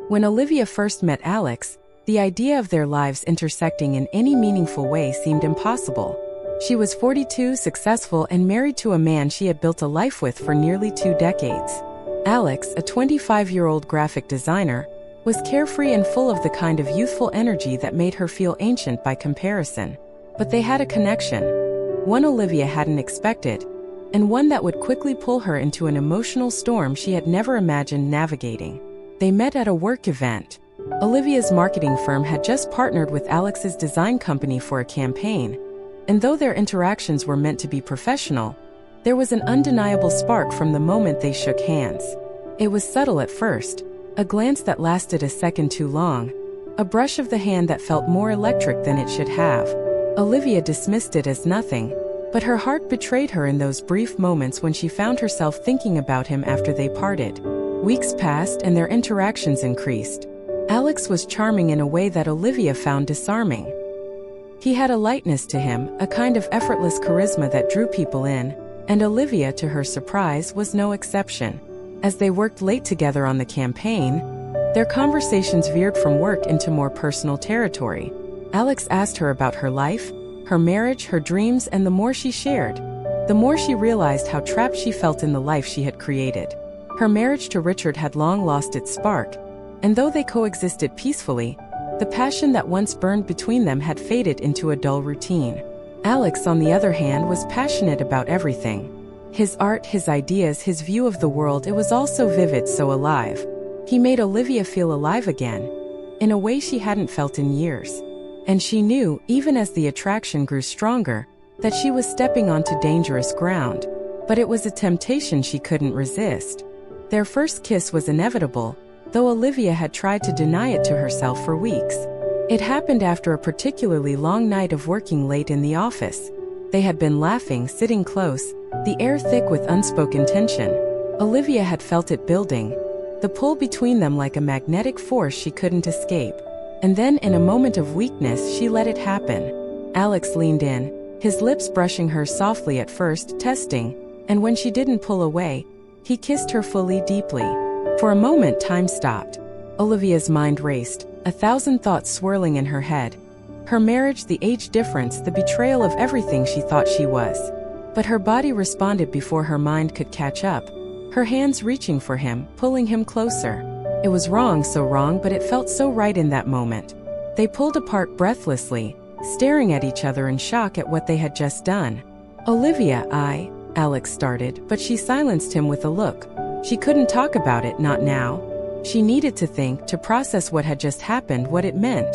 When Olivia first met Alex, the idea of their lives intersecting in any meaningful way seemed impossible. She was 42, successful, and married to a man she had built a life with for nearly 2 decades. Alex, a 25-year-old graphic designer, was carefree and full of the kind of youthful energy that made her feel ancient by comparison. But they had a connection, one Olivia hadn't expected, and one that would quickly pull her into an emotional storm she had never imagined navigating. They met at a work event. Olivia's marketing firm had just partnered with Alex's design company for a campaign, and though their interactions were meant to be professional, there was an undeniable spark from the moment they shook hands. It was subtle at first, a glance that lasted a second too long, a brush of the hand that felt more electric than it should have. Olivia dismissed it as nothing, but her heart betrayed her in those brief moments when she found herself thinking about him after they parted. Weeks passed and their interactions increased. Alex was charming in a way that Olivia found disarming. He had a lightness to him, a kind of effortless charisma that drew people in, and Olivia, to her surprise, was no exception. As they worked late together on the campaign, their conversations veered from work into more personal territory. Alex asked her about her life, her marriage, her dreams, and the more she shared, the more she realized how trapped she felt in the life she had created. Her marriage to Richard had long lost its spark, and though they coexisted peacefully, the passion that once burned between them had faded into a dull routine. Alex, on the other hand, was passionate about everything. His art, his ideas, his view of the world, it was all so vivid, so alive. He made Olivia feel alive again, in a way she hadn't felt in years. And she knew, even as the attraction grew stronger, that she was stepping onto dangerous ground. But it was a temptation she couldn't resist. Their first kiss was inevitable, though Olivia had tried to deny it to herself for weeks. It happened after a particularly long night of working late in the office. They had been laughing, sitting close, the air thick with unspoken tension. Olivia had felt it building, the pull between them like a magnetic force she couldn't escape. And then, in a moment of weakness, she let it happen. Alex leaned in, his lips brushing hers softly at first, testing, and when she didn't pull away, he kissed her fully, deeply. For a moment, time stopped. Olivia's mind raced, 1,000 thoughts swirling in her head. Her marriage, the age difference, the betrayal of everything she thought she was. But her body responded before her mind could catch up, her hands reaching for him, pulling him closer. It was wrong, so wrong, but it felt so right in that moment. They pulled apart breathlessly, staring at each other in shock at what they had just done. Olivia, Alex started, but she silenced him with a look. She couldn't talk about it, not now. She needed to think, to process what had just happened, what it meant.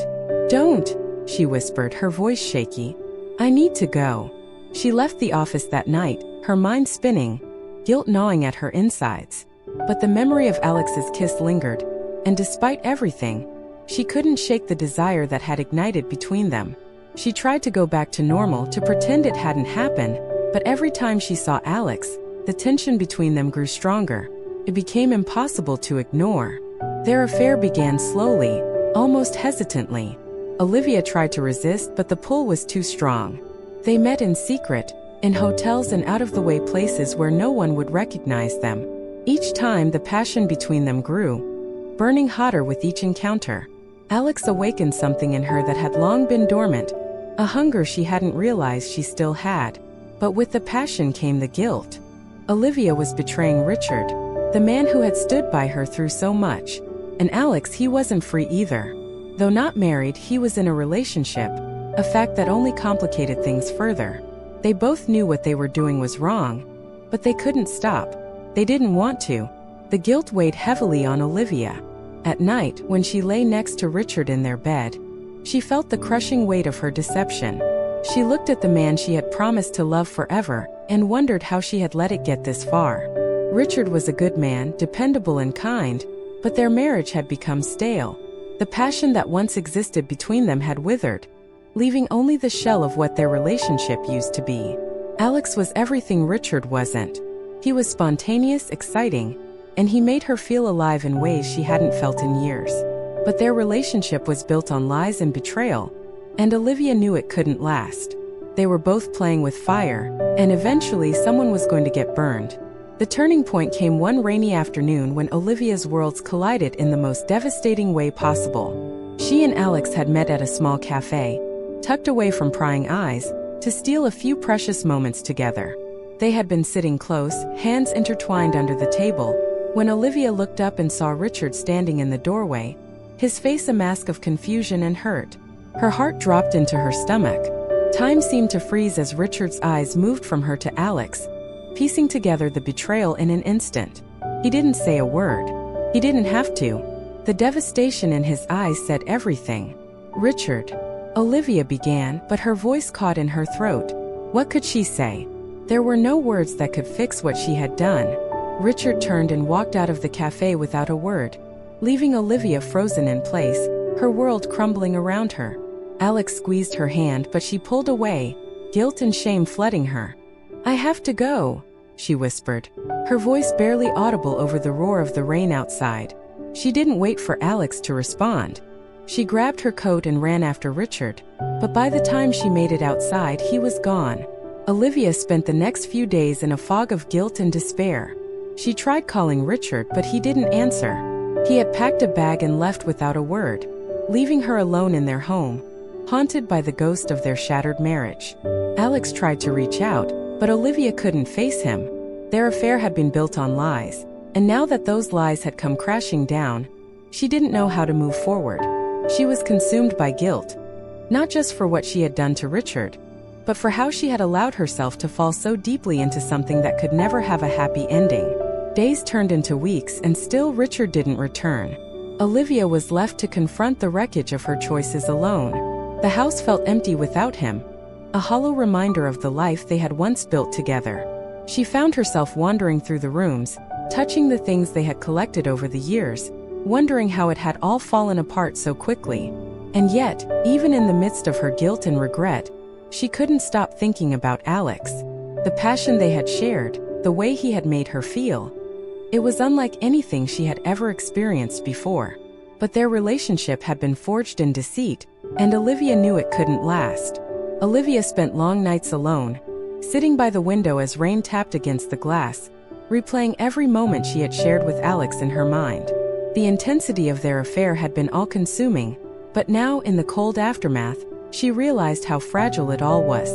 "Don't," she whispered, her voice shaky. "I need to go." She left the office that night, her mind spinning, guilt gnawing at her insides. But the memory of Alex's kiss lingered, and despite everything, she couldn't shake the desire that had ignited between them. She tried to go back to normal, to pretend it hadn't happened, but every time she saw Alex, the tension between them grew stronger. It became impossible to ignore. Their affair began slowly, almost hesitantly. Olivia tried to resist, but the pull was too strong. They met in secret, in hotels and out-of-the-way places where no one would recognize them. Each time, the passion between them grew, burning hotter with each encounter. Alex awakened something in her that had long been dormant, a hunger she hadn't realized she still had. But with the passion came the guilt. Olivia was betraying Richard, the man who had stood by her through so much. And Alex, he wasn't free either. Though not married, he was in a relationship, a fact that only complicated things further. They both knew what they were doing was wrong, but they couldn't stop. They didn't want to. The guilt weighed heavily on Olivia. At night, when she lay next to Richard in their bed, she felt the crushing weight of her deception. She looked at the man she had promised to love forever, and wondered how she had let it get this far. Richard was a good man, dependable and kind, but their marriage had become stale. The passion that once existed between them had withered, leaving only the shell of what their relationship used to be. Alex was everything Richard wasn't. He was spontaneous, exciting, and he made her feel alive in ways she hadn't felt in years. But their relationship was built on lies and betrayal, and Olivia knew it couldn't last. They were both playing with fire, and eventually someone was going to get burned. The turning point came one rainy afternoon when Olivia's worlds collided in the most devastating way possible. She and Alex had met at a small cafe, tucked away from prying eyes, to steal a few precious moments together. They had been sitting close, hands intertwined under the table, when Olivia looked up and saw Richard standing in the doorway, his face a mask of confusion and hurt. Her heart dropped into her stomach. Time seemed to freeze as Richard's eyes moved from her to Alex, piecing together the betrayal in an instant. He didn't say a word. He didn't have to. The devastation in his eyes said everything. "Richard," Olivia began, but her voice caught in her throat. What could she say? There were no words that could fix what she had done. Richard turned and walked out of the cafe without a word, leaving Olivia frozen in place, her world crumbling around her. Alex squeezed her hand, but she pulled away, guilt and shame flooding her. "I have to go," she whispered, her voice barely audible over the roar of the rain outside. She didn't wait for Alex to respond. She grabbed her coat and ran after Richard, but by the time she made it outside, he was gone. Olivia spent the next few days in a fog of guilt and despair. She tried calling Richard, but he didn't answer. He had packed a bag and left without a word, leaving her alone in their home, haunted by the ghost of their shattered marriage. Alex tried to reach out, but Olivia couldn't face him. Their affair had been built on lies, and now that those lies had come crashing down, she didn't know how to move forward. She was consumed by guilt, not just for what she had done to Richard, but for how she had allowed herself to fall so deeply into something that could never have a happy ending. Days turned into weeks, and still Richard didn't return. Olivia was left to confront the wreckage of her choices alone. The house felt empty without him, a hollow reminder of the life they had once built together. She found herself wandering through the rooms, touching the things they had collected over the years, wondering how it had all fallen apart so quickly. And yet, even in the midst of her guilt and regret, she couldn't stop thinking about Alex. The passion they had shared, the way he had made her feel. It was unlike anything she had ever experienced before. But their relationship had been forged in deceit, and Olivia knew it couldn't last. Olivia spent long nights alone, sitting by the window as rain tapped against the glass, replaying every moment she had shared with Alex in her mind. The intensity of their affair had been all-consuming, but now, in the cold aftermath, she realized how fragile it all was.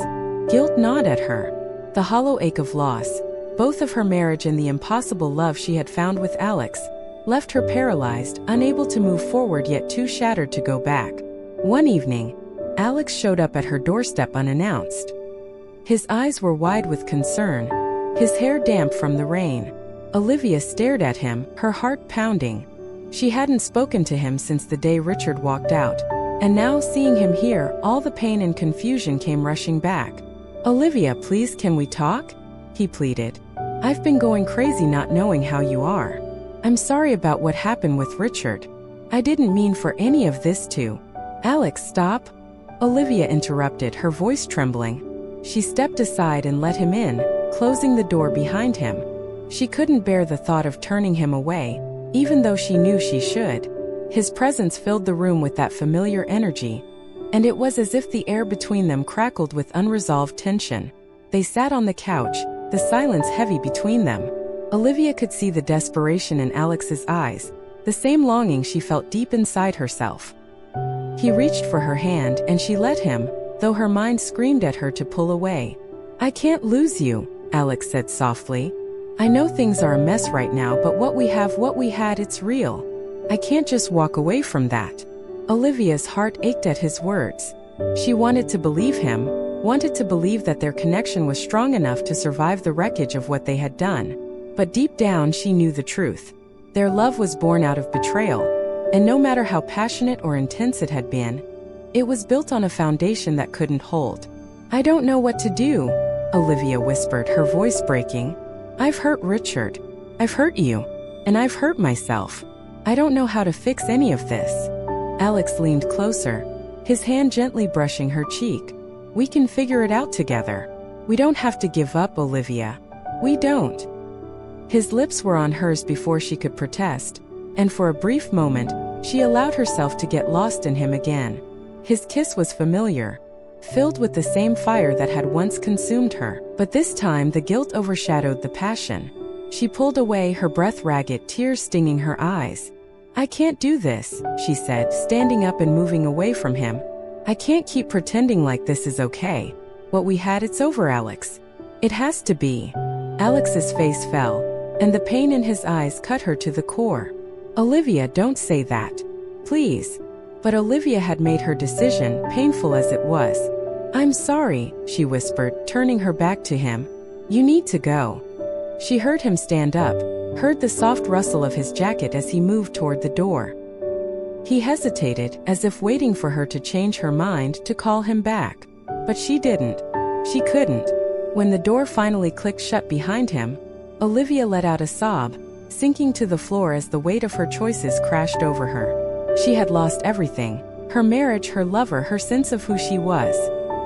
Guilt gnawed at her. The hollow ache of loss, both of her marriage and the impossible love she had found with Alex, left her paralyzed, unable to move forward yet too shattered to go back. One evening, Alex showed up at her doorstep unannounced. His eyes were wide with concern, his hair damp from the rain. Olivia stared at him, her heart pounding. She hadn't spoken to him since the day Richard walked out, and now, seeing him here, all the pain and confusion came rushing back. "Olivia, please, can we talk?" he pleaded. "I've been going crazy not knowing how you are. I'm sorry about what happened with Richard. I didn't mean for any of this to—" "Alex, stop!" Olivia interrupted, her voice trembling. She stepped aside and let him in, closing the door behind him. She couldn't bear the thought of turning him away, even though she knew she should. His presence filled the room with that familiar energy, and it was as if the air between them crackled with unresolved tension. They sat on the couch, the silence heavy between them. Olivia could see the desperation in Alex's eyes, the same longing she felt deep inside herself. He reached for her hand, and she let him, though her mind screamed at her to pull away. "I can't lose you," Alex said softly. "I know things are a mess right now, but what we have, what we had, it's real. I can't just walk away from that." Olivia's heart ached at his words. She wanted to believe him, wanted to believe that their connection was strong enough to survive the wreckage of what they had done. But deep down she knew the truth. Their love was born out of betrayal, and no matter how passionate or intense it had been, it was built on a foundation that couldn't hold. "I don't know what to do," Olivia whispered, her voice breaking. "I've hurt Richard. I've hurt you. And I've hurt myself. I don't know how to fix any of this." Alex leaned closer, his hand gently brushing her cheek. "We can figure it out together. We don't have to give up, Olivia. We don't." His lips were on hers before she could protest, and for a brief moment, she allowed herself to get lost in him again. His kiss was familiar, filled with the same fire that had once consumed her, but this time the guilt overshadowed the passion. She pulled away, her breath ragged, tears stinging her eyes. "I can't do this," she said, standing up and moving away from him. "I can't keep pretending like this is okay. What we had, it's over, Alex. It has to be." Alex's face fell, and the pain in his eyes cut her to the core. "Olivia, don't say that. Please." But Olivia had made her decision, painful as it was. "I'm sorry," she whispered, turning her back to him. "You need to go." She heard him stand up, heard the soft rustle of his jacket as he moved toward the door. He hesitated, as if waiting for her to change her mind to call him back. But she didn't. She couldn't. When the door finally clicked shut behind him, Olivia let out a sob, sinking to the floor as the weight of her choices crashed over her. She had lost everything: her marriage, her lover, her sense of who she was.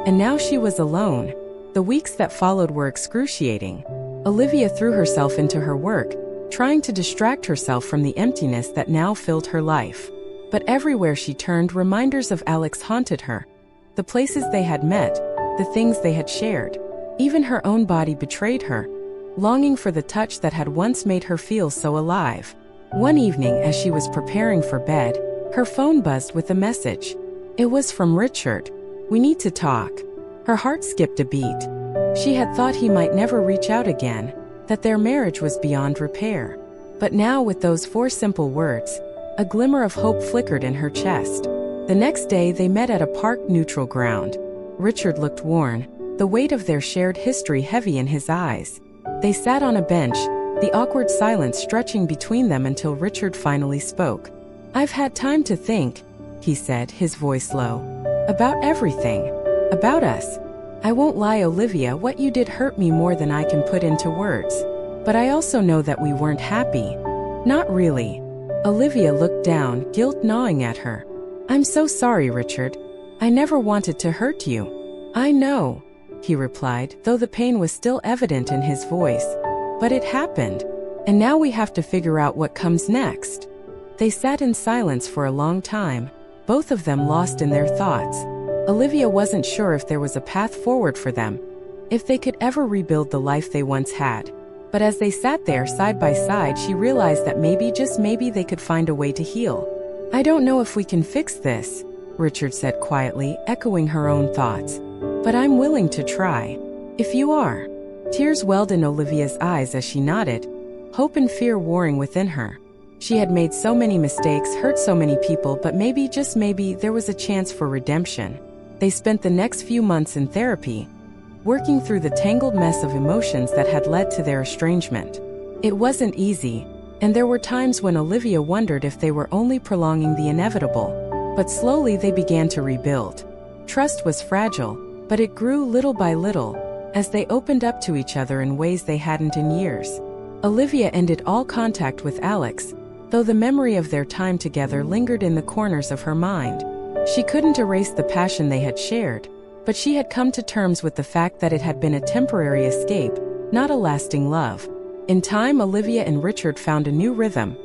And now she was alone. The weeks that followed were excruciating. Olivia threw herself into her work, trying to distract herself from the emptiness that now filled her life. But everywhere she turned, reminders of Alex haunted her. The places they had met, the things they had shared. Even her own body betrayed her, longing for the touch that had once made her feel so alive. One evening, as she was preparing for bed, her phone buzzed with a message. It was from Richard. "We need to talk." Her heart skipped a beat. She had thought he might never reach out again, that their marriage was beyond repair. But now, with those 4 simple words, a glimmer of hope flickered in her chest. The next day they met at a park neutral ground. Richard looked worn, the weight of their shared history heavy in his eyes. They sat on a bench, the awkward silence stretching between them until Richard finally spoke. "I've had time to think," he said, his voice low. "About everything. About us. I won't lie, Olivia, what you did hurt me more than I can put into words. But I also know that we weren't happy." "Not really." Olivia looked down, guilt gnawing at her. "I'm so sorry, Richard. I never wanted to hurt you." "I know," he replied, though the pain was still evident in his voice. "But it happened. And now we have to figure out what comes next." They sat in silence for a long time, both of them lost in their thoughts. Olivia wasn't sure if there was a path forward for them, if they could ever rebuild the life they once had. But as they sat there side by side, she realized that maybe, just maybe, they could find a way to heal. "I don't know if we can fix this," Richard said quietly, echoing her own thoughts. "But I'm willing to try. If you are." Tears welled in Olivia's eyes as she nodded, hope and fear warring within her. She had made so many mistakes, hurt so many people, but maybe, just maybe, there was a chance for redemption. They spent the next few months in therapy, working through the tangled mess of emotions that had led to their estrangement. It wasn't easy, and there were times when Olivia wondered if they were only prolonging the inevitable. But slowly they began to rebuild. Trust was fragile, but it grew little by little, as they opened up to each other in ways they hadn't in years. Olivia ended all contact with Alex, though the memory of their time together lingered in the corners of her mind. She couldn't erase the passion they had shared, but she had come to terms with the fact that it had been a temporary escape, not a lasting love. In time, Olivia and Richard found a new rhythm,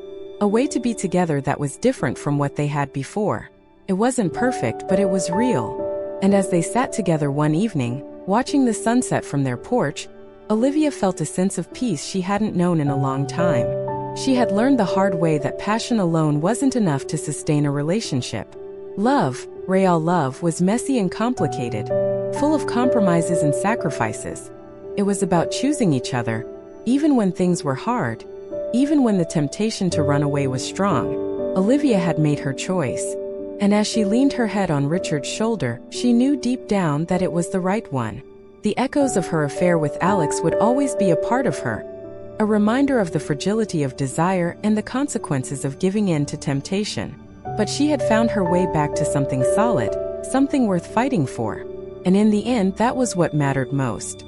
a way to be together that was different from what they had before. It wasn't perfect, but it was real. And as they sat together one evening, watching the sunset from their porch, Olivia felt a sense of peace she hadn't known in a long time. She had learned the hard way that passion alone wasn't enough to sustain a relationship. Love, real love, was messy and complicated, full of compromises and sacrifices. It was about choosing each other, even when things were hard, even when the temptation to run away was strong. Olivia had made her choice, and as she leaned her head on Richard's shoulder, she knew deep down that it was the right one. The echoes of her affair with Alex would always be a part of her, a reminder of the fragility of desire and the consequences of giving in to temptation. But she had found her way back to something solid, something worth fighting for. And in the end, that was what mattered most.